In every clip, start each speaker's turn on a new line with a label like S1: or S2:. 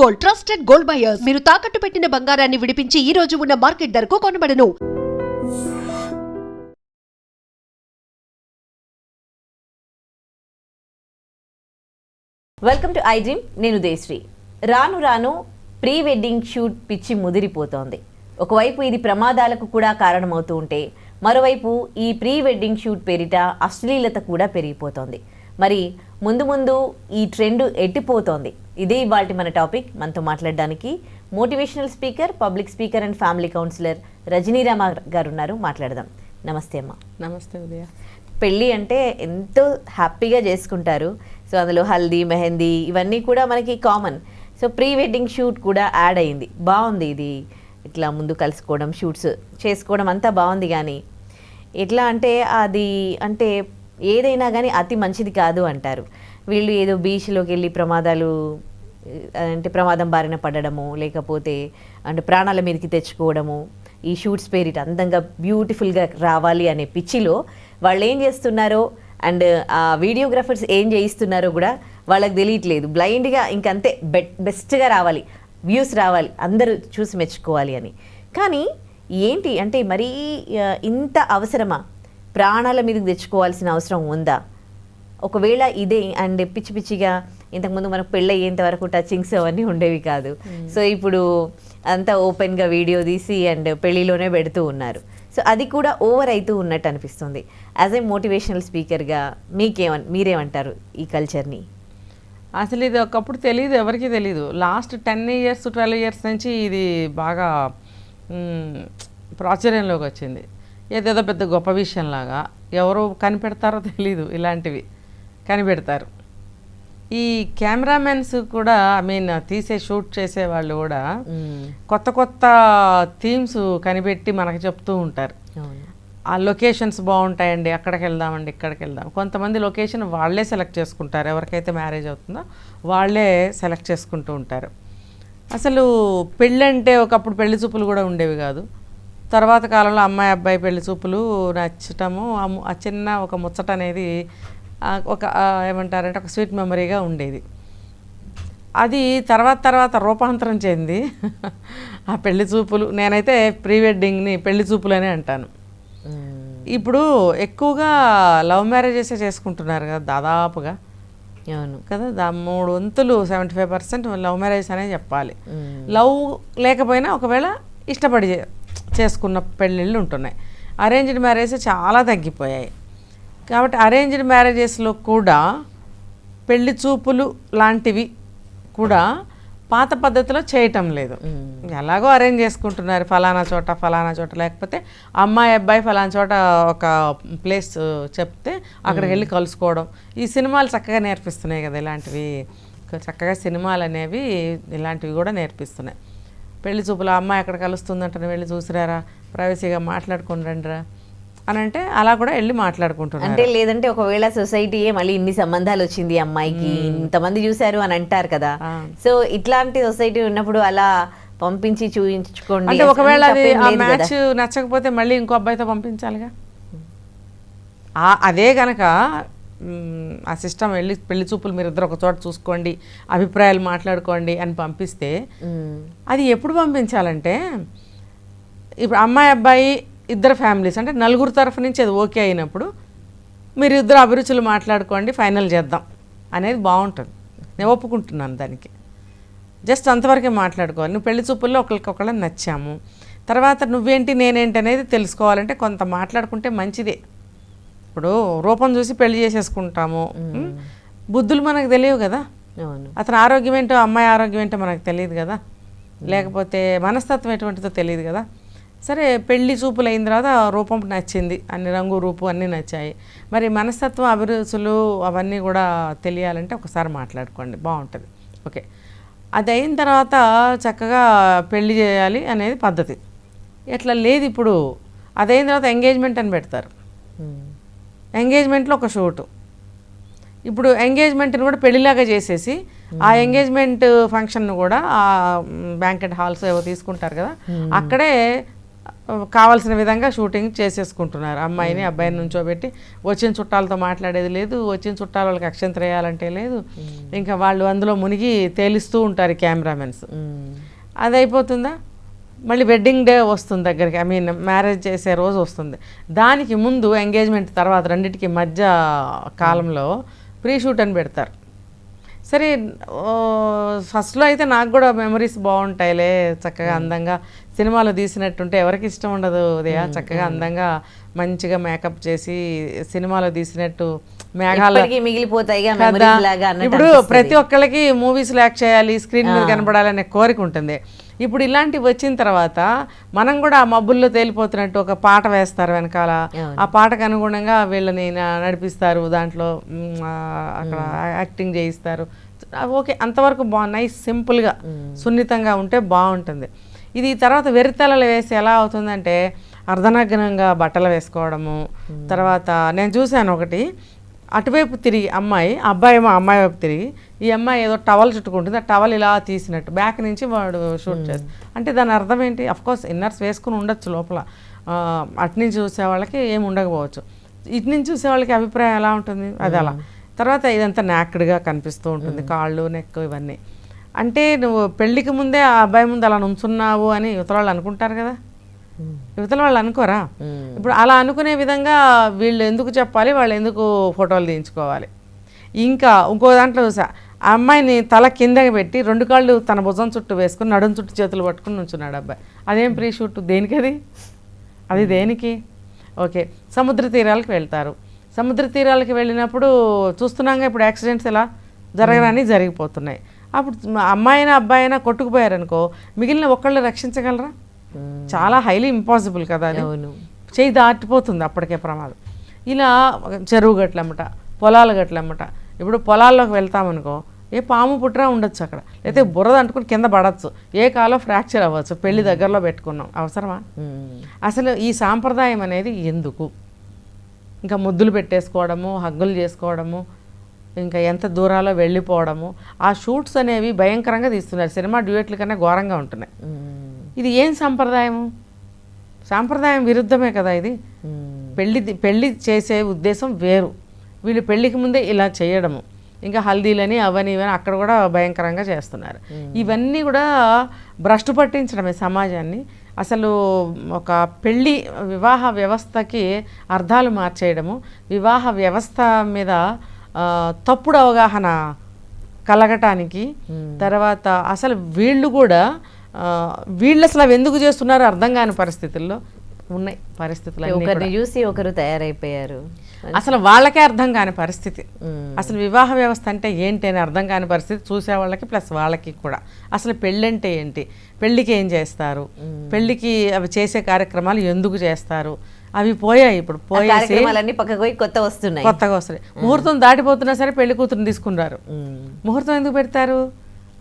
S1: Gold, trusted gold buyers. మీరు తాకట్టు పెట్టిన బంగారాన్ని విడిపించి ఈ రోజు ఉన్న మార్కెట్ ధరకు కొనబడను.
S2: Welcome to I dream. నేను దేశ్రీ. రాను రాను ప్రీ వెడ్డింగ్ షూట్ పిచ్చి ముదిరిపోతోంది. ఒకవైపు ఇది ప్రమాదాలకు కూడా కారణమవుతూ ఉంటే మరోవైపు ఈ ప్రీ వెడ్డింగ్ షూట్ పేరిట అశ్లీలత కూడా పెరిగిపోతోంది. మరి ముందు ముందు ఈ ట్రెండ్ ఎట్టిపోతోంది? ఇదే ఇవాల్టి మన టాపిక్. మనతో మాట్లాడడానికి motivational speaker, public speaker and family counsellor Rajanirama గారు ఉన్నారు. మాట్లాడదాం. నమస్తే అమ్మ.
S3: నమస్తే ఉదయ.
S2: పెళ్ళి అంటే ఎంతో హ్యాపీగా చేసుకుంటారు. సో అందులో హల్దీ, మెహందీ ఇవన్నీ కూడా మనకి common. So pre wedding shoot కూడా యాడ్ అయింది. బాగుంది. ఇది ఇట్లా ముందు కలుసుకోవడం, షూట్స్ చేసుకోవడం అంతా బాగుంది. కానీ ఎట్లా అంటే అది అంటే ఏదైనా కానీ అతి మంచిది కాదు అంటారు. వీళ్ళు ఏదో బీచ్లోకి వెళ్ళి ప్రమాదం బారిన పడడము, లేకపోతే అంటే ప్రాణాల మీదకి తెచ్చుకోవడము, ఈ షూట్స్ పేరిట అందంగా బ్యూటిఫుల్గా రావాలి అనే పిచ్చిలో వాళ్ళు ఏం చేస్తున్నారో అండ్ ఆ వీడియోగ్రాఫర్స్ ఏం చేయిస్తున్నారో కూడా వాళ్ళకి తెలియట్లేదు. బ్లైండ్గా ఇంకంతే బెస్ట్గా రావాలి, వ్యూస్ రావాలి, అందరూ చూసి మెచ్చుకోవాలి అని. కానీ ఏంటి అంటే మరీ ఇంత అవసరమా? ప్రాణాల మీదకి తెచ్చుకోవాల్సిన అవసరం ఉందా? ఒకవేళ ఇదే అండ్ పిచ్చి పిచ్చిగా ఇంతకుముందు మనకు పెళ్ళి అయ్యేంత వరకు టచింగ్స్ అవన్నీ ఉండేవి కాదు. సో ఇప్పుడు అంతా ఓపెన్గా వీడియో తీసి అండ్ పెళ్ళిలోనే పెడుతూ ఉన్నారు. సో అది కూడా ఓవర్ అవుతూ ఉన్నట్టు అనిపిస్తుంది. యాజ్ ఏ మోటివేషనల్ స్పీకర్గా మీరేమంటారు ఈ కల్చర్ని?
S3: అసలు ఇది ఒకప్పుడు తెలియదు, ఎవరికి తెలీదు. లాస్ట్ 10 years 12 years నుంచి ఇది బాగా ప్రాచుర్యంలోకి వచ్చింది. ఏదేదో పెద్ద గొప్ప విషయంలాగా ఎవరు కనిపెడతారో తెలీదు, ఇలాంటివి కనిపెడతారు. ఈ కెమెరామెన్స్ కూడా తీసే షూట్ చేసే వాళ్ళు కూడా కొత్త కొత్త థీమ్స్ కనిపెట్టి మనకు చెప్తూ ఉంటారు. ఆ లొకేషన్స్ బాగుంటాయండి, అక్కడికి వెళ్దామండి, ఇక్కడికి వెళ్దాం. కొంతమంది లొకేషన్ వాళ్ళే సెలెక్ట్ చేసుకుంటారు. ఎవరికైతే మ్యారేజ్ అవుతుందో వాళ్ళే సెలెక్ట్ చేసుకుంటూ ఉంటారు. అసలు పెళ్ళంటే ఒకప్పుడు పెళ్లి చూపులు కూడా ఉండేవి కాదు. తర్వాత కాలంలో అమ్మాయి అబ్బాయి పెళ్లి చూపులు నచ్చటము, ఆ చిన్న ఒక ముచ్చట అనేది ఒక ఏమంటారంటే ఒక స్వీట్ మెమరీగా ఉండేది. అది తర్వాత రూపాంతరం చెంది ఆ పెళ్లి చూపులు, నేనైతే ప్రీ వెడ్డింగ్ని పెళ్లి చూపులు అనే అంటాను. ఇప్పుడు ఎక్కువగా లవ్ మ్యారేజెస్ చేసుకుంటున్నారు కదా దాదాపుగా.
S2: అవును
S3: కదా, 3 వంతులు 75% లవ్ మ్యారేజ్ అనే చెప్పాలి. లవ్ లేకపోయినా ఒకవేళ ఇష్టపడి చేసుకున్న పెళ్ళిళ్ళు ఉంటున్నాయి. అరేంజ్డ్ మ్యారేజ్ చాలా తగ్గిపోయాయి. కాబట్టి అరేంజ్డ్ మ్యారేజెస్లో కూడా పెళ్లి చూపులు లాంటివి కూడా పాత పద్ధతిలో చేయటం లేదు. ఎలాగో అరేంజ్ చేసుకుంటున్నారు ఫలానా చోట, లేకపోతే అమ్మాయి అబ్బాయి ఫలానా చోట ఒక ప్లేస్ చెప్తే అక్కడికి వెళ్ళి కలుసుకోవడం. ఈ సినిమాలు చక్కగా నేర్పిస్తున్నాయి కదా, ఇలాంటివి చక్కగా సినిమాలు అనేవి ఇలాంటివి కూడా నేర్పిస్తున్నాయి. పెళ్లి చూపులు అమ్మాయి ఎక్కడ కలుస్తుందంటే వెళ్ళి చూసిరారా, ప్రైవసీగా మాట్లాడుకుని రండిరా అని అంటే అలా కూడా వెళ్ళి మాట్లాడుకుంటున్నారు.
S2: అంటే లేదంటే ఒకవేళ సొసైటీయే మళ్ళీ ఇన్ని సంబంధాలు వచ్చింది అమ్మాయికి, ఇంతమంది చూశారు అని అంటారు కదా. సో ఇట్లాంటి సొసైటీ ఉన్నప్పుడు అలా పంపించి చూపించుకోండి.
S3: అంటే ఒకవేళ అది ఆ మ్యాచ్ నచ్చకపోతే మళ్ళీ ఇంకో అబ్బాయితో పంపించాలిగా. అదే కనుక ఆ సిస్టమ్ వెళ్ళి పెళ్లి చూపులు మీరు ఇద్దరు ఒక చోట చూసుకోండి, అభిప్రాయాలు మాట్లాడుకోండి అని పంపిస్తే అది ఎప్పుడు పంపించాలంటే ఇప్పుడు అమ్మాయి అబ్బాయి ఇద్దరు ఫ్యామిలీస్ అంటే నలుగురు తరఫు నుంచి అది ఓకే అయినప్పుడు మీరు ఇద్దరు అభిరుచులు మాట్లాడుకోండి, ఫైనల్ చేద్దాం అనేది బాగుంటుంది. నేను ఒప్పుకుంటున్నాను దానికి. జస్ట్ అంతవరకే మాట్లాడుకోవాలి. నువ్వు పెళ్లి చూపుల్లో ఒకరికొకళ్ళని నచ్చాము, తర్వాత నువ్వేంటి నేనేంటి అనేది తెలుసుకోవాలంటే కొంత మాట్లాడుకుంటే మంచిదే. ఇప్పుడు రూపం చూసి పెళ్లి చేసేసుకుంటాము, బుద్ధులు మనకు తెలియవు కదా. అతని ఆరోగ్యం ఏంటో అమ్మాయి ఆరోగ్యం ఏంటో మనకు తెలియదు కదా, లేకపోతే మనస్తత్వం ఎటువంటిదో తెలియదు కదా. సరే పెళ్లి చూపులు అయిన తర్వాత రూపం నచ్చింది, అన్ని రంగు రూపు అన్నీ నచ్చాయి. మరి మనస్తత్వం అభిరుచులు అవన్నీ కూడా తెలియాలంటే ఒకసారి మాట్లాడుకోండి, బాగుంటుంది. ఓకే, అది అయిన తర్వాత చక్కగా పెళ్లి చేయాలి అనేది పద్ధతి. ఎట్లా లేదు, ఇప్పుడు అదైన తర్వాత ఎంగేజ్మెంట్ అని పెడతారు. ఎంగేజ్మెంట్లో ఒక షూటు, ఇప్పుడు ఎంగేజ్మెంట్ని కూడా పెళ్లిలాగా చేసేసి ఆ ఎంగేజ్మెంట్ ఫంక్షన్ కూడా ఆ బ్యాంకెట్ హాల్స్ ఏవో తీసుకుంటారు కదా, అక్కడే కావాల్సిన విధంగా షూటింగ్ చేసేసుకుంటున్నారు. అమ్మాయిని అబ్బాయిని నుంచోబెట్టి వచ్చిన చుట్టాలతో మాట్లాడేది లేదు, వచ్చిన చుట్టాల వాళ్ళకి అక్షంతలు వేయాలంటే లేదు, ఇంకా వాళ్ళు అందులో మునిగి తేలిస్తూ ఉంటారు కెమెరామెన్స్. అది అయిపోతుందా, మళ్ళీ వెడ్డింగ్ డే వస్తుంది దగ్గరికి, ఐ మీన్ మ్యారేజ్ చేసే రోజు వస్తుంది. దానికి ముందు ఎంగేజ్మెంట్ తర్వాత రెండింటికి మధ్య కాలంలో ప్రీ షూట్ అని పెడతారు. సరే ఫస్ట్లో అయితే నాకు కూడా మెమరీస్ బాగుంటాయిలే, చక్కగా అందంగా సినిమాలో తీసినట్టుంటే ఎవరికి ఇష్టం ఉండదు ఉదయ, చక్కగా అందంగా మంచిగా మేకప్ చేసి సినిమాలో తీసినట్టు మేఘాలు
S2: మిగిలిపోతాయి.
S3: ఇప్పుడు ప్రతి ఒక్కళ్ళకి మూవీస్లో యాక్ట్ చేయాలి, స్క్రీన్ మీద కనపడాలనే కోరిక ఉంటుంది. ఇప్పుడు ఇలాంటివి వచ్చిన తర్వాత మనం కూడా ఆ మబ్బుల్లో తేలిపోతున్నట్టు ఒక పాట వేస్తారు వెనకాల, ఆ పాటకు అనుగుణంగా వీళ్ళని నడిపిస్తారు, దాంట్లో అక్కడ యాక్టింగ్ చేయిస్తారు. ఓకే, అంతవరకు నైస్ సింపుల్గా సున్నితంగా ఉంటే బాగుంటుంది. ఇది తర్వాత వెర్రితలలు వేసి ఎలా అవుతుందంటే అర్ధనగ్నంగా బట్టలు వేసుకోవడము. తర్వాత నేను చూశాను ఒకటి, అటువైపు తిరిగి అమ్మాయి, అబ్బాయి ఏమో అమ్మాయి వైపు తిరిగి, ఈ అమ్మాయి ఏదో టవల్ చుట్టుకుంటుంది, ఆ టవల్ ఇలా తీసినట్టు బ్యాక్ నుంచి వాడు షూట్ చేస్తాడు. అంటే దాని అర్థం ఏంటి? అఫ్కోర్స్ ఇన్నర్స్ వేసుకుని ఉండొచ్చు లోపల, అటు నుంచి చూసే వాళ్ళకి ఏమి ఉండకపోవచ్చు, ఇటు నుంచి చూసే వాళ్ళకి అభిప్రాయం ఎలా ఉంటుంది అది అలా. తర్వాత ఇదంతా నాక్డ్గా కనిపిస్తూ ఉంటుంది, కాళ్ళు నెక్ ఇవన్నీ. అంటే నువ్వు పెళ్ళికి ముందే ఆ అబ్బాయి ముందు అలా నుంచున్నావు అని యువతల వాళ్ళు అనుకుంటారు కదా, యువతల వాళ్ళు అనుకోరా? ఇప్పుడు అలా అనుకునే విధంగా వీళ్ళు ఎందుకు చెప్పాలి, వాళ్ళు ఎందుకు ఫోటోలు తీయించుకోవాలి? ఇంకా ఇంకో దాంట్లో చూసా, ఆ అమ్మాయిని తల కిందకి పెట్టి 2 కాళ్ళు తన భుజం చుట్టూ వేసుకుని నడుం చుట్టూ చేతులు పట్టుకుని నుంచున్నాడు అబ్బాయి. అదేం ప్రీ షూట్? దేనికి అది దేనికి? ఓకే, సముద్ర తీరాలకు వెళ్తారు. సముద్ర తీరాలకు వెళ్ళినప్పుడు చూస్తున్నాగా ఇప్పుడు యాక్సిడెంట్స్ ఎలా జరగరాని జరిగిపోతున్నాయి. అప్పుడు అమ్మాయినా అబ్బాయినా కొట్టుకుపోయారనుకో, మిగిలిన ఒక్కళ్ళు రక్షించగలరా? చాలా హైలీ ఇంపాసిబుల్ కదా అది. చేయి దాటిపోతుంది అప్పటికే ప్రమాదం. ఇలా చెరువు గట్లమ్మట, పొలాల గట్లమ్మట. ఇప్పుడు పొలాల్లోకి వెళ్తామనుకో, ఏ పాము పుట్రా ఉండొచ్చు అక్కడ, లేకపోతే బురద అంటుకుని కింద పడవచ్చు, ఏ కాలో ఫ్రాక్చర్ అవ్వచ్చు. పెళ్లి దగ్గరలో పెట్టుకున్నాం, అవసరమా? అసలు ఈ సాంప్రదాయం అనేది ఎందుకు? ఇంకా ముద్దులు పెట్టేసుకోవడము, హగ్గులు చేసుకోవడము, ఇంకా ఎంత దూరాలో వెళ్ళిపోవడము. ఆ షూట్స్ అనేవి భయంకరంగా తీస్తున్నారు, సినిమా డ్యూయెట్ల కన్నా ఘోరంగా ఉంటున్నాయి. ఇది ఏం సంప్రదాయము? సాంప్రదాయం విరుద్ధమే కదా ఇది. పెళ్ళి చేసే ఉద్దేశం వేరు, వీళ్ళు పెళ్ళికి ముందే ఇలా చేయడము, ఇంకా హల్దీలని అవని ఇవని అక్కడ కూడా భయంకరంగా చేస్తున్నారు. ఇవన్నీ కూడా భ్రష్టు పట్టించడమే సమాజాన్ని. అసలు ఒక వివాహ వ్యవస్థకి అర్థాలు మార్చేయడము, వివాహ వ్యవస్థ మీద తప్పుడు అవగాహన కలగటానికి, తర్వాత అసలు వీళ్ళు అసలు అవి ఎందుకు చేస్తున్నారో అర్థం కాని పరిస్థితుల్లో ఉన్నాయి పరిస్థితులు.
S2: ఒకరిని చూసి ఒకరు తయారైపోయారు,
S3: అసలు వాళ్ళకే అర్థం కాని పరిస్థితి. అసలు వివాహ వ్యవస్థ అంటే ఏంటి అని అర్థం కాని పరిస్థితి చూసే వాళ్ళకి ప్లస్ వాళ్ళకి కూడా. అసలు పెళ్ళి అంటే ఏంటి, పెళ్ళికి ఏం చేస్తారు, పెళ్ళికి అవి చేసే కార్యక్రమాలు ఎందుకు చేస్తారు, అవి పోయాయి. ఇప్పుడు పోయేసి కొత్తగా వస్తున్నాయి. ముహూర్తం దాటిపోతున్నా సరే పెళ్లి కూతురుని తీసుకున్నారు. ముహూర్తం ఎందుకు పెడతారు?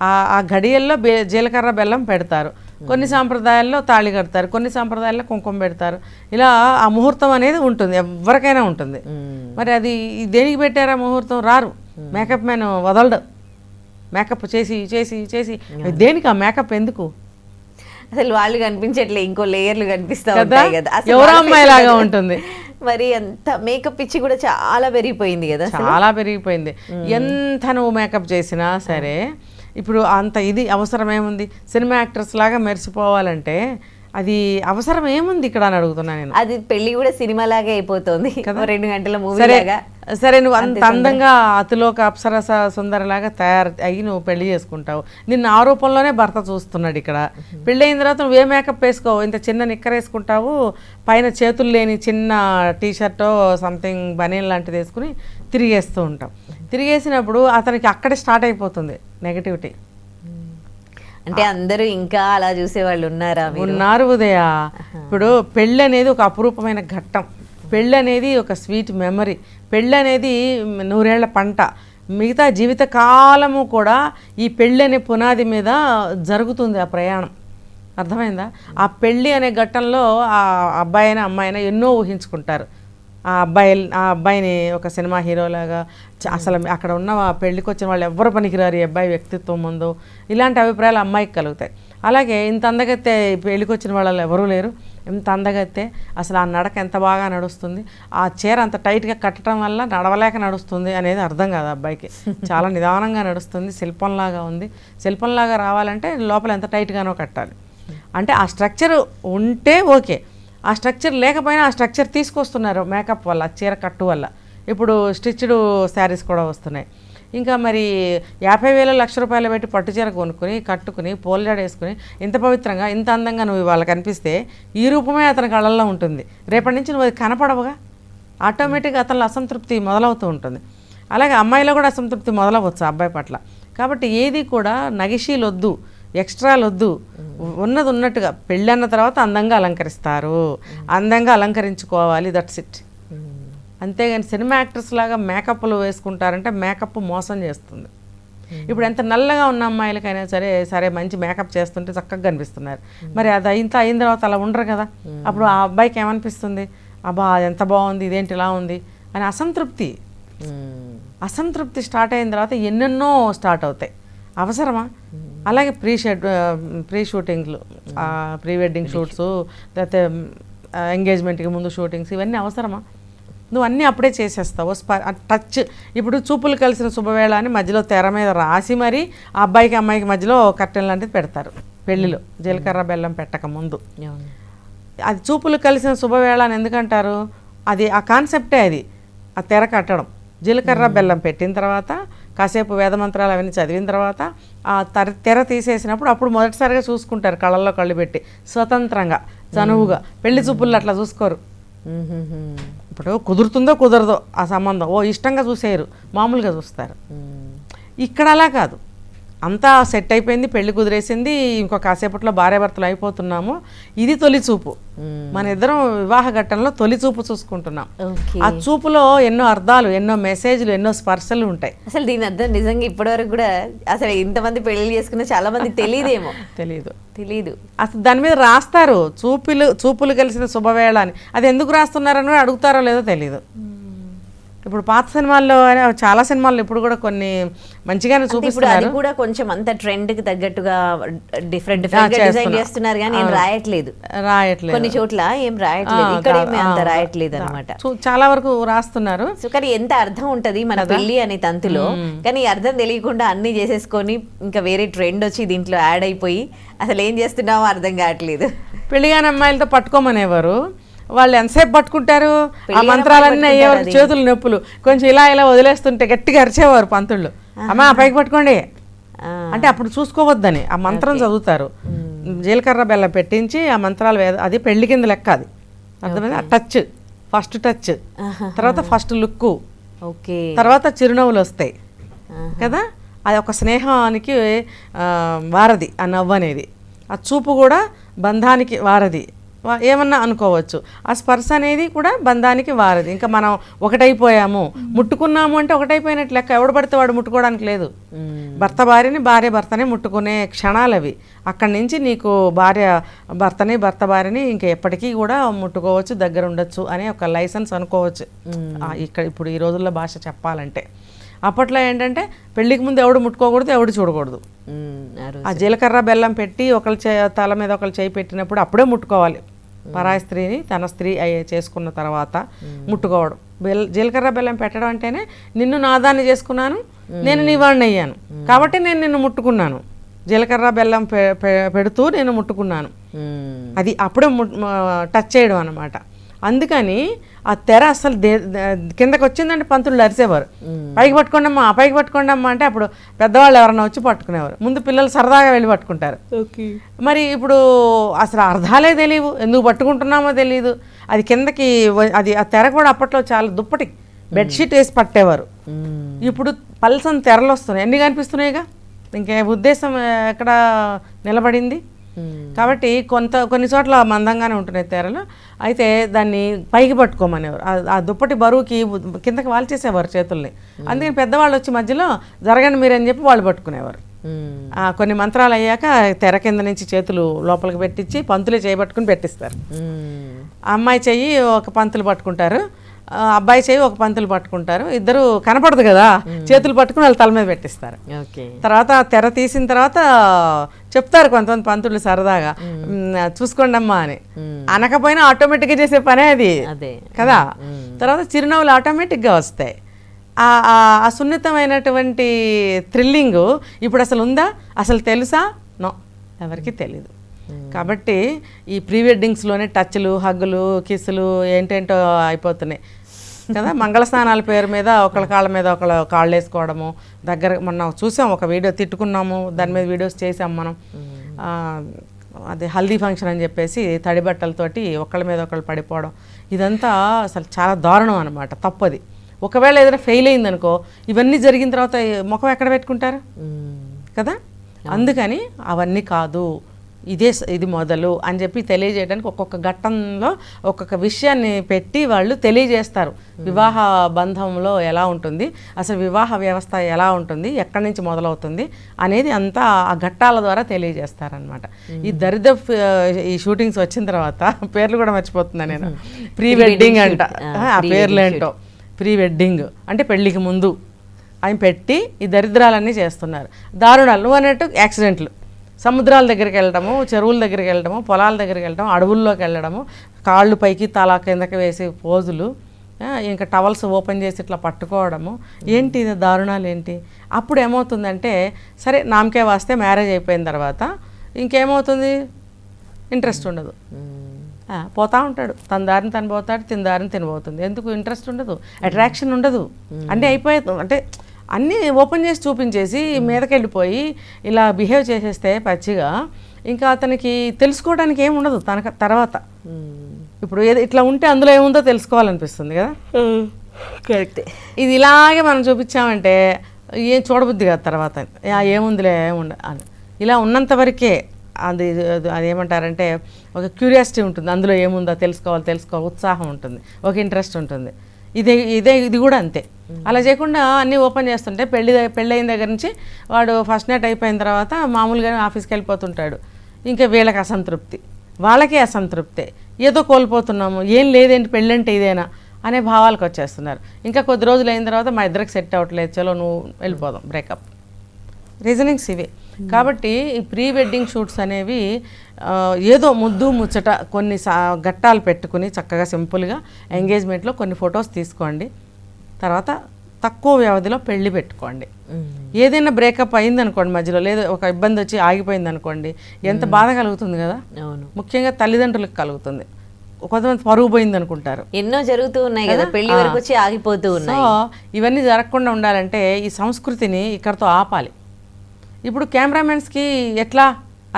S3: ఆ గడియల్లో జీలకర్ర బెల్లం పెడతారు, కొన్ని సాంప్రదాయాల్లో తాళి కడతారు, కొన్ని సాంప్రదాయాల్లో కుంకుమ పెడతారు. ఇలా ఆ ముహూర్తం అనేది ఉంటుంది, ఎవరికైనా ఉంటుంది. మరి అది దేనికి పెట్టారా ముహూర్తం? రారు, మేకప్ మ్యాన్ వదలడు, మేకప్ చేసి చేసి చేసి దేనికి ఆ మేకప్ ఎందుకు?
S2: అసలు వాళ్ళు కనిపించట్లే, ఇంకో లేయర్లు కనిపిస్తా ఉంటాయి కదా,
S3: ఎవరో అమ్మాయిలాగా ఉంటుంది.
S2: మరి అంత మేకప్ ఇచ్చి కూడా చాలా పెరిగిపోయింది కదా,
S3: చాలా పెరిగిపోయింది. ఎంత నువ్వు మేకప్ చేసినా సరే ఇప్పుడు అంత ఇది అవసరం ఏముంది? సినిమా యాక్టర్స్ లాగా మెరిసిపోవాలంటే అది అవసరం ఏముంది ఇక్కడ అని అడుగుతున్నా నేను.
S2: అది పెళ్లి కూడా సినిమా లాగే అయిపోతుంది కదా, 2 గంటల మూవీ లాగా.
S3: సరే, నువ్వు అంత అందంగా అతిలోక అప్సరస సుందరలాగా తయారు అయ్యి నువ్వు పెళ్లి చేసుకుంటావు, నిన్ను ఆ రూపంలోనే భర్త చూస్తున్నాడు ఇక్కడ. పెళ్ళి అయిన తర్వాత నువ్వు ఏ మేకప్ వేసుకోవు, ఇంత చిన్న నిక్కర్ వేసుకుంటావు, పైన చేతులు లేని చిన్న టీషర్టో సంథింగ్ బనీన్ లాంటిది వేసుకుని తిరిగేస్తూ ఉంటావు. తిరిగేసినప్పుడు అతనికి అక్కడే స్టార్ట్ అయిపోతుంది నెగటివిటీ.
S2: అంటే అందరూ ఇంకా అలా చూసేవాళ్ళు
S3: ఉన్నారు ఉదయ. ఇప్పుడు పెళ్ళి అనేది ఒక అపురూపమైన ఘట్టం, పెళ్ళి అనేది ఒక స్వీట్ మెమరీ, పెళ్ళి అనేది 100 ఏళ్ల పంట. మిగతా జీవిత కాలము కూడా ఈ పెళ్ళి అనే పునాది మీద జరుగుతుంది ఆ ప్రయాణం. అర్థమైందా? ఆ పెళ్ళి అనే ఘట్టంలో ఆ అబ్బాయి అయినా అమ్మాయి అయినా ఎన్నో ఊహించుకుంటారు. ఆ అబ్బాయిని ఒక సినిమా హీరోలాగా, అసలు అక్కడ ఉన్న పెళ్ళికి వచ్చిన వాళ్ళు ఎవ్వరు పనికిరారు ఈ అబ్బాయి వ్యక్తిత్వం ముందు, ఇలాంటి అభిప్రాయాలు అమ్మాయికి కలుగుతాయి. అలాగే ఇంత అందగైతే పెళ్ళికి వచ్చిన వాళ్ళు ఎవరూ లేరు, ఎంత అందగత్తే, అసలు ఆ నడక ఎంత బాగా నడుస్తుంది, ఆ చీర అంత టైట్గా కట్టడం వల్ల నడవలేక నడుస్తుంది అనేది అర్థం కాదు అబ్బాయికి. చాలా నిదానంగా నడుస్తుంది, శిల్పంలాగా ఉంది. శిల్పంలాగా రావాలంటే లోపల ఎంత టైట్గానో కట్టాలి. అంటే ఆ స్ట్రక్చర్ ఉంటే ఓకే, ఆ స్ట్రక్చర్ లేకపోయినా ఆ స్ట్రక్చర్ తీసుకొస్తున్నారు మేకప్ వల్ల, చీర కట్టు వల్ల. ఇప్పుడు స్టిచ్డ్ శారీస్ కూడా వస్తున్నాయి. ఇంకా మరి 50,000 లక్ష రూపాయలు పెట్టి పట్టు చీర కొనుక్కుని కట్టుకుని పోల్జాడ వేసుకుని ఇంత పవిత్రంగా ఇంత అందంగా నువ్వు ఇవాళ కనిపిస్తే ఈ రూపమే అతని కళ్ళల్లో ఉంటుంది. రేపటి నుంచి నువ్వు అది కనపడవుగా, ఆటోమేటిక్గా అతనిలో అసంతృప్తి మొదలవుతూ ఉంటుంది. అలాగే అమ్మాయిలో కూడా అసంతృప్తి మొదలవచ్చు అబ్బాయి పట్ల. కాబట్టి ఏది కూడా నగిషీలు వద్దు, ఎక్స్ట్రాలు వద్దు, ఉన్నది ఉన్నట్టుగా. పెళ్ళి అన్న తర్వాత అందంగా అలంకరిస్తారు, అందంగా అలంకరించుకోవాలి, దట్స్ ఇట్. అంతేగాని సినిమా యాక్టర్స్ లాగా మేకప్లు వేసుకుంటారంటే మేకప్ మోసం చేస్తుంది. ఇప్పుడు ఎంత నల్లగా ఉన్న అమ్మాయిలకైనా సరే మంచి మేకప్ చేస్తుంటే చక్కగా కనిపిస్తున్నారు. మరి అది అయిన తర్వాత అలా ఉండరు కదా. అప్పుడు ఆ అబ్బాయికి ఏమనిపిస్తుంది, అబ్బా ఎంత బాగుంది, ఇదేంటి ఇలా ఉంది అని అసంతృప్తి స్టార్ట్ అయిన తర్వాత ఎన్నెన్నో స్టార్ట్ అవుతాయి. అవసరమా? అలాగే ప్రీ షూటింగ్లు, ప్రీ వెడ్డింగ్ షూట్స్, లేకపోతే ఎంగేజ్మెంట్కి ముందు షూటింగ్స్, ఇవన్నీ అవసరమా? నువ్వు అన్నీ అప్పుడే చేసేస్తావు. టచ్ ఇప్పుడు చూపులు కలిసిన శుభవేళ అని మధ్యలో తెర మీద రాసి మరి ఆ అబ్బాయికి అమ్మాయికి మధ్యలో కట్టెలు లాంటిది పెడతారు పెళ్ళిలో, జీలకర్ర బెల్లం పెట్టక ముందు. అది చూపులు కలిసిన శుభవేళ అని ఎందుకంటారు? అది ఆ కాన్సెప్టే, అది ఆ తెర కట్టడం. జీలకర్ర బెల్లం పెట్టిన తర్వాత కాసేపు వేదమంత్రాలు అవన్నీ చదివిన తర్వాత ఆ తెర తీసేసినప్పుడు అప్పుడు మొదటిసారిగా చూసుకుంటారు, కళ్ళల్లో కళ్ళు పెట్టి స్వతంత్రంగా చనువుగా. పెళ్లి చూపుల్లో అట్లా చూసుకోరు. ఇప్పుడు కుదురుతుందో కుదరదో ఆ సంబంధం, ఇష్టంగా చూసేయరు, మామూలుగా చూస్తారు. ఇక్కడ అలా కాదు, అంతా సెట్ అయిపోయింది, పెళ్లి కుదిరేసింది, ఇంకొక కాసేపట్లో భార్యాభర్తలు అయిపోతున్నాము. ఇది తొలి చూపు. మన ఇద్దరం వివాహ ఘట్టంలో తొలి చూపు చూసుకుంటున్నాం. ఆ చూపులో ఎన్నో అర్థాలు, ఎన్నో మెసేజ్లు, ఎన్నో స్పర్శలు ఉంటాయి.
S2: అసలు దీని అర్థం నిజంగా ఇప్పటివరకు కూడా అసలు ఇంతమంది పెళ్లి చేసుకున్న చాలా మంది తెలియదేమో. తెలీదు
S3: అసలు దాని మీద రాస్తారు, చూపులు కలిసిన శుభవేళ అని. అది ఎందుకు రాస్తున్నారని కూడా అడుగుతారో లేదో తెలీదు. ఇప్పుడు పాత సినిమాల్లో, చాలా సినిమాల్లో ఇప్పుడు కూడా కొన్ని మంచిగానే చూపిస్తున్నారు.
S2: అది కూడా కొంచెం అంత ట్రెండ్ కి తగ్గట్టుగా డిఫరెంట్ డిజైన్ చేస్తున్నారు, కానీ ఏం రాయట్లేదు కొన్ని చోట్ల, ఏం రాయట్లేదు. ఇక్కడ ఏమి అంత రాయట్లేదు అనమాట.
S3: చాలా వరకు రాస్తున్నారు.
S2: సో కానీ ఎంత అర్థం ఉంటది మన పెళ్లి అనే తంతులో, కానీ అర్థం తెలియకుండా అన్ని చేసేసుకొని ఇంకా వేరే ట్రెండ్ వచ్చి దీంట్లో యాడ్ అయిపోయి అసలు ఏం చేస్తున్నామో అర్థం కావట్లేదు.
S3: పెళ్లిగాని అమ్మాయిలతో పట్టుకోమనేవారు, వాళ్ళు ఎంతసేపు పట్టుకుంటారు? ఆ మంత్రాలన్నీ అయ్యేవారు, చేతులు నొప్పులు, కొంచెం ఇలా వదిలేస్తుంటే గట్టిగా అరిచేవారు పంతుళ్ళు, అమ్మా పైకి పట్టుకోండి అంటే. అప్పుడు చూసుకోవద్దని ఆ మంత్రం చదువుతారు. జీలకర్ర బెల్లం పెట్టించి ఆ మంత్రాలు, అది పెళ్లి కింద లెక్క. అది అర్థమైంది. టచ్, ఫస్ట్ టచ్, తర్వాత ఫస్ట్ లుక్, తర్వాత చిరునవ్వులు వస్తాయి కదా. అది ఒక స్నేహానికి వారధి ఆ నవ్వు అనేది. ఆ చూపు కూడా బంధానికి వారధి ఏమన్నా అనుకోవచ్చు. ఆ స్పర్శ అనేది కూడా బంధానికి వారధి. ఇంకా మనం ఒకటైపోయాము, ముట్టుకున్నాము అంటే ఒకటైపోయినట్లు లెక్క. ఎవడు పడితే వాడు ముట్టుకోవడానికి లేదు. భర్త భార్యని, భార్య భర్తని ముట్టుకునే క్షణాలు అవి. అక్కడి నుంచి నీకు భార్య భర్తని, భర్త భార్యని ఇంకా ఎప్పటికీ కూడా ముట్టుకోవచ్చు, దగ్గర ఉండొచ్చు అనే ఒక లైసెన్స్ అనుకోవచ్చు ఇక్కడ ఇప్పుడు ఈ రోజుల్లో భాష చెప్పాలంటే. అప్పట్లో ఏంటంటే పెళ్లికి ముందు ఎవడు ముట్టుకోకూడదు, ఎవడు చూడకూడదు. ఆ జీలకర్ర బెల్లం పెట్టి ఒకళ్ళ తల మీద ఒకళ్ళు చేయి పెట్టినప్పుడు అప్పుడే ముట్టుకోవాలి. పరాయి స్త్రీని తన స్త్రీ చేసుకున్న తర్వాత ముట్టుకోవడం. జీలకర్ర బెల్లం పెట్టడం అంటేనే నిన్ను నాదాన్ని చేసుకున్నాను, నేను నీ వాడిని అయ్యాను కాబట్టి నేను నిన్ను ముట్టుకున్నాను. జీలకర్ర బెల్లం పెడుతూ నేను ముట్టుకున్నాను, అది అప్పుడే టచ్ చేయడం అన్నమాట. అందుకని ఆ తెర అసలు కిందకి వచ్చిందంటే పంతులు అరిసేవారు, పైకి పట్టుకోండమ్మా, పైకి పట్టుకోండమ్మా అంటే అప్పుడు పెద్దవాళ్ళు ఎవరన్నా వచ్చి పట్టుకునేవారు. ముందు పిల్లలు సరదాగా వెళ్ళి పట్టుకుంటారు. మరి ఇప్పుడు అసలు అర్థాలే తెలియవు, ఎందుకు పట్టుకుంటున్నామో తెలియదు. అది కిందకి అది ఆ తెర కూడా అప్పట్లో చాలా దుప్పటి బెడ్షీట్ వేసి పట్టేవారు. ఇప్పుడు పల్సన్ తెరలు వస్తున్నాయి, ఎన్ని కనిపిస్తున్నాయిగా, ఇంకే ఉద్దేశం ఎక్కడ నిలబడింది. కాబట్టి కొన్ని చోట్ల మందంగానే ఉంటున్నాయి తెరలు. అయితే దాన్ని పైకి పట్టుకోమనేవారు. ఆ దుప్పటి బరువుకి కిందకి వాల్చేసేవారు చేతుల్ని. అందుకని పెద్దవాళ్ళు వచ్చి మధ్యలో జరగండి మీరని చెప్పి వాళ్ళు పట్టుకునేవారు. కొన్ని మంత్రాలు అయ్యాక తెర కింద నుంచి చేతులు లోపలికి పెట్టించి పంతులే చేయబట్టుకుని పెట్టిస్తారు. అమ్మాయి చెయ్యి ఒక పంతులు పట్టుకుంటారు, అబ్బాయి చెయ్యి ఒక పంతులు పట్టుకుంటారు. ఇద్దరు కనపడదు కదా, చేతులు పట్టుకుని వాళ్ళ తల మీద పెట్టిస్తారు. తర్వాత తెర తీసిన తర్వాత చెప్తారు కొంతమంది పంతులు సరదాగా చూసుకోండి అమ్మా అని, అనకపోయినా ఆటోమేటిక్గా చేసే పనే అది
S2: అదే
S3: కదా. తర్వాత చిరునవ్వులు ఆటోమేటిక్గా వస్తాయి. ఆ సున్నితమైనటువంటి థ్రిల్లింగ్ ఇప్పుడు అసలు ఉందా, అసలు తెలుసా? నో, ఎవరికి తెలీదు. కాబట్టి ఈ ప్రీ వెడ్డింగ్స్లోనే టచ్లు, హగ్గులు, కిస్సులు ఏంటేంటో అయిపోతున్నాయి కదా. మంగళ స్నానాల పేరు మీద ఒకళ్ళ కాళ్ళ మీద ఒకళ్ళ కాళ్ళు వేసుకోవడము, దగ్గర మొన్న చూసాం ఒక వీడియో, తిట్టుకున్నాము దాని మీద వీడియోస్ చేసాం మనం. అదే హల్దీ ఫంక్షన్ అని చెప్పేసి తడి బట్టలతోటి ఒకళ్ళ మీద ఒకళ్ళు పడిపోవడం, ఇదంతా అసలు చాలా దారుణం అనమాట, తప్పది. ఒకవేళ ఏదైనా ఫెయిల్ అయిందనుకో, ఇవన్నీ జరిగిన తర్వాత ముఖం ఎక్కడ పెట్టుకుంటారు కదా. అందుకని అవన్నీ కాదు, ఇది మొదలు అని చెప్పి తెలియజేయడానికి ఒక్కొక్క ఘట్టంలో ఒక్కొక్క విషయాన్ని పెట్టి వాళ్ళు తెలియజేస్తారు. వివాహ బంధంలో ఎలా ఉంటుంది, అసలు వివాహ వ్యవస్థ ఎలా ఉంటుంది, ఎక్కడి నుంచి మొదలవుతుంది అనేది అంతా ఆ ఘట్టాల ద్వారా తెలియజేస్తారనమాట. ఈ ఈ షూటింగ్స్ వచ్చిన తర్వాత పేర్లు కూడా మర్చిపోతున్నాను నేను. ప్రీ వెడ్డింగ్ అంట, ఆ పేర్లు ఏంటో. ప్రీ వెడ్డింగ్ అంటే పెళ్ళికి ముందు ఆయన పెట్టి ఈ దరిద్రాలన్నీ చేస్తున్నారు, దారుణాలు. నువ్వు అన్నట్టు యాక్సిడెంట్లు, సముద్రాల దగ్గరికి వెళ్ళడము, చెరువుల దగ్గరికి వెళ్ళడము, పొలాల దగ్గరికి వెళ్ళడము, అడవుల్లోకి వెళ్ళడము, కాళ్ళు పైకి తల కిందకి వేసి పోజులు, ఇంకా టవల్స్ ఓపెన్ చేసి ఇట్లా పట్టుకోవడము, ఏంటి ఇది దారుణాలు ఏంటి? అప్పుడు ఏమవుతుందంటే, సరే నామకే వాస్తే మ్యారేజ్ అయిపోయిన తర్వాత ఇంకేమవుతుంది, ఇంట్రెస్ట్ ఉండదు, పోతా ఉంటాడు, తన దారిని తను పోతాడు, తిన దారిని తినబోతుంది. ఎందుకు ఇంట్రెస్ట్ ఉండదు, అట్రాక్షన్ ఉండదు, అన్నీ అయిపోతుంది. అంటే అన్నీ ఓపెన్ చేసి చూపించేసి మీదకి వెళ్ళిపోయి ఇలా బిహేవ్ చేసేస్తే పచ్చిగా, ఇంకా అతనికి తెలుసుకోవడానికి ఏమి ఉండదు తనకు తర్వాత. ఇప్పుడు ఏదో ఇట్లా ఉంటే అందులో ఏముందో తెలుసుకోవాలనిపిస్తుంది కదా.
S2: కరెక్టే.
S3: ఇది ఇలాగే మనం చూపించామంటే ఏం చూడబుద్ధి కాదు తర్వాత, ఏముందిలే అని. ఇలా ఉన్నంత వరకే అదేమంటారంటే ఒక క్యూరియాసిటీ ఉంటుంది, అందులో ఏముందో తెలుసుకోవాలి, ఉత్సాహం ఉంటుంది, ఒక ఇంట్రెస్ట్ ఉంటుంది. ఇది కూడా అంతే. అలా చేయకుండా అన్నీ ఓపెన్ చేస్తుంటే పెళ్ళైన దగ్గర నుంచి వాడు ఫస్ట్ నైట్ అయిపోయిన తర్వాత మామూలుగానే ఆఫీస్కి వెళ్ళిపోతుంటాడు. ఇంకా వీళ్ళకి అసంతృప్తి, వాళ్ళకే అసంతృప్తి, ఏదో కోల్పోతున్నాము, ఏం లేదేంటి పెళ్ళంటే ఇదేనా అనే భావాలకు వచ్చేస్తున్నారు. ఇంకా కొద్ది రోజులు అయిన తర్వాత మా ఇద్దరికి సెట్ అవ్వట్లేదు, చలో నువ్వు వెళ్ళిపోదాం, బ్రేకప్. రీజనింగ్స్ ఇవే. కాబట్టి ఈ ప్రీ వెడ్డింగ్ షూట్స్ అనేవి ఏదో ముద్దు ముచ్చట కొన్ని ఘట్టాలు పెట్టుకుని చక్కగా సింపుల్గా ఎంగేజ్మెంట్లో కొన్ని ఫొటోస్ తీసుకోండి, తర్వాత తక్కువ వ్యవధిలో పెళ్లి పెట్టుకోండి. ఏదైనా బ్రేకప్ అయిందనుకోండి, మధ్యలో లేదా ఒక ఇబ్బంది వచ్చి ఆగిపోయింది అనుకోండి, ఎంత బాధ కలుగుతుంది కదా. ముఖ్యంగా తల్లిదండ్రులకు కలుగుతుంది. కొంతమంది పరుగు పోయింది అనుకుంటారు,
S2: ఎన్నో జరుగుతూ ఉన్నాయి కదా, పెళ్లి వరకు వచ్చి ఆగిపోతూ ఉన్నాయి.
S3: సో ఇవన్నీ జరగకుండా ఉండాలంటే ఈ సంస్కృతిని ఇక్కడతో ఆపాలి. ఇప్పుడు కెమెరామెన్స్కి ఎట్లా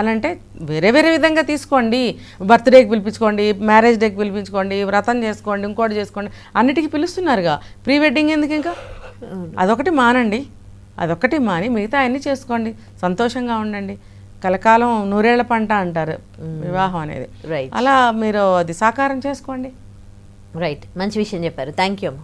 S3: అని అంటే వేరే వేరే విధంగా తీసుకోండి, బర్త్డేకి పిలిపించుకోండి, మ్యారేజ్ డేకి పిలిపించుకోండి, వ్రతం చేసుకోండి, ఇంకోటి చేసుకోండి, అన్నిటికీ పిలుస్తున్నారుగా. ప్రీ వెడ్డింగ్ ఎందుకు? ఇంకా అదొకటి మానండి, అదొకటి మాని మిగతా అన్నీ చేసుకోండి, సంతోషంగా ఉండండి. కలకాలం నూరేళ్ల పంట అంటారు వివాహం అనేది. అలా మీరు అది సాకారం చేసుకోండి.
S2: రైట్, మంచి విషయం చెప్పారు. థ్యాంక్ యూ అమ్మ.